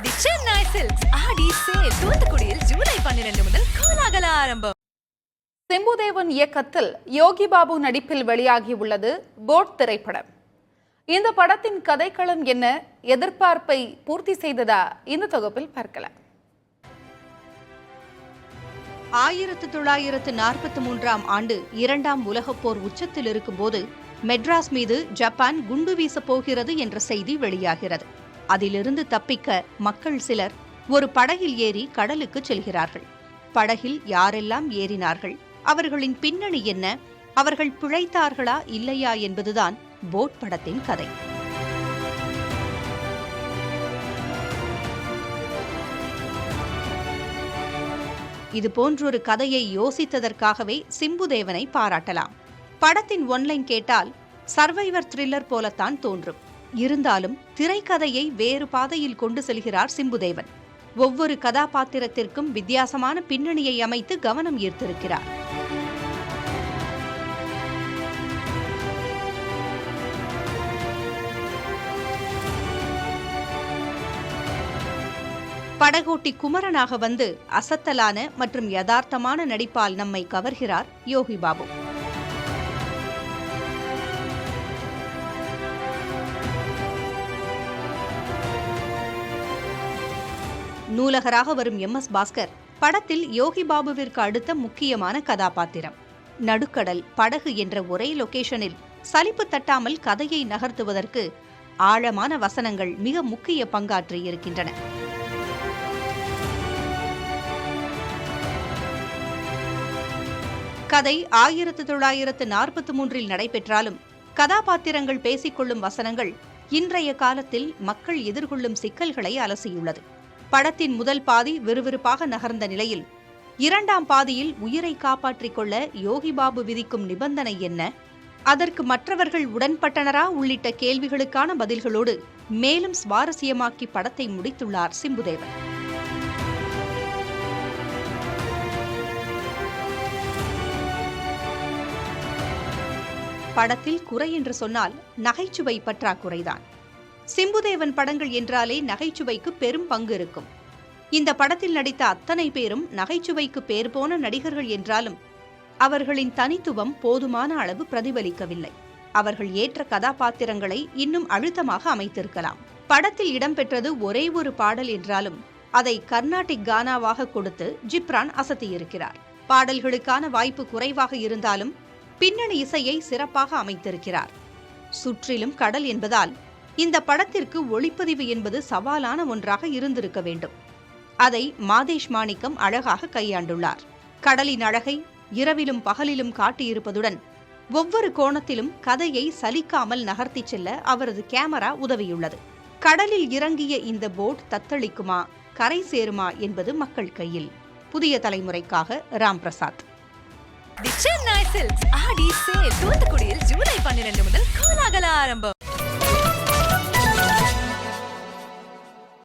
தி Chennai silks ஆடி sale தூத்துக்குடியில் ஜூலை 12 முதல் கோலாகல ஆரம்பம். சிம்புதேவன் இயக்கத்தில் யோகி பாபு நடிப்பில் வெளியாகியுள்ளது போட் திரைப்படம். இந்த படத்தின் கதைக்களம் என்ன, எதிர்பார்ப்பை பூர்த்தி செய்ததா? இந்த தொகுப்பில் பார்க்கலாம். 1943ஆம் ஆண்டு இரண்டாம் உலகப் போர் உச்சத்தில் இருக்கும்போது மெட்ராஸ் மீது ஜப்பான் குண்டு வீசப் போகிறது என்ற செய்தி வெளியாகிறது. அதிலிருந்து தப்பிக்க மக்கள் சிலர் ஒரு படகில் ஏறி கடலுக்கு செல்கிறார்கள். படகில் யாரெல்லாம் ஏறினார்கள், அவர்களின் பின்னணி என்ன, அவர்கள் பிழைத்தார்களா இல்லையா என்பதுதான் போட் படத்தின் கதை. இது போன்றொரு கதையை யோசித்ததற்காகவே சிம்புதேவனை பாராட்டலாம். படத்தின் ஒன்லைன் கேட்டால் சர்வைவர் த்ரில்லர் போலத்தான் தோன்றும். இருந்தாலும் திரைக்கதையை வேறு பாதையில் கொண்டு செல்கிறார் சிம்புதேவன். ஒவ்வொரு கதாபாத்திரத்திற்கும் வித்தியாசமான பின்னணியை அமைத்து கவனம் ஈர்த்திருக்கிறார். படகோட்டி குமரனாக வந்து அசத்தலான மற்றும் யதார்த்தமான நடிப்பால் நம்மை கவர்கிறார் யோகி பாபு. நூலகராக வரும் MS பாஸ்கர் படத்தில் யோகி பாபுவிற்கு அடுத்த முக்கியமான கதாபாத்திரம். நடுக்கடல், படகு என்ற ஒரே லொகேஷனில் சலிப்பு தட்டாமல் கதையை நகர்த்துவதற்கு ஆழமான வசனங்கள் மிக முக்கிய பங்காற்றி இருக்கின்றன. கதை 1943இல் நடைபெற்றாலும் கதாபாத்திரங்கள் பேசிக்கொள்ளும் வசனங்கள் இன்றைய காலத்தில் மக்கள் எதிர்கொள்ளும் சிக்கல்களை அலசியுள்ளது. படத்தின் முதல் பாதி விறுவிறுப்பாக நகர்ந்த நிலையில் இரண்டாம் பாதியில் உயிரை காப்பாற்றிக் கொள்ள யோகி பாபு விதிக்கும் நிபந்தனை என்ன, அதற்கு மற்றவர்கள் உடன்பட்டனரா உள்ளிட்ட கேள்விகளுக்கான பதில்களோடு மேலும் சுவாரஸ்யமாக்கி படத்தை முடித்துள்ளார் சிம்புதேவன். படத்தில் குறை என்று சொன்னால் நகைச்சுவை பற்றாக்குறைதான். சிம்புதேவன் படங்கள் என்றாலே நகைச்சுவைக்கு பெரும் பங்கு இருக்கும். இந்த படத்தில் நடித்த அத்தனை பேரும் நகைச்சுவைக்கு பேர் போன நடிகர்கள் என்றாலும் அவர்களின் தனித்துவம் போதுமான அளவு பிரதிபலிக்கவில்லை. அவர்கள் ஏற்ற கதாபாத்திரங்களை இன்னும் அழுத்தமாக அமைத்திருக்கலாம். படத்தில் இடம்பெற்றது ஒரே ஒரு பாடல் என்றாலும் அதை கர்நாடிக் கானாவாக கொடுத்து ஜிப்ரான் அசத்தியிருக்கிறார். பாடல்களுக்கான வாய்ப்பு குறைவாக இருந்தாலும் பின்னணி இசையை சிறப்பாக அமைத்திருக்கிறார். சுற்றிலும் கடல் என்பதால் இந்த படத்திற்கு ஒளிப்பதிவு என்பது சவாலான ஒன்றாக இருந்திருக்க வேண்டும். அதை மாதேஷ் மாணிக்கம் அழகாக கையாண்டுள்ளார். கடலின் அழகை இரவிலும் பகலிலும் காட்டியிருப்பதுடன் ஒவ்வொரு கோணத்திலும் கதையை சலிக்காமல் நகர்த்திச் செல்ல அவரது கேமரா உதவியுள்ளது. கடலில் இறங்கிய இந்த போட் தத்தளிக்குமா, கரை சேருமா என்பது மக்கள் கையில். புதிய தலைமுறைக்காக ராம் பிரசாத். தி சென்னை சில்க்ஸ் ஆடி சேல் தூத்துக்குடியில் ஜூலை 12 முதல் கோலாகல ஆரம்பம்.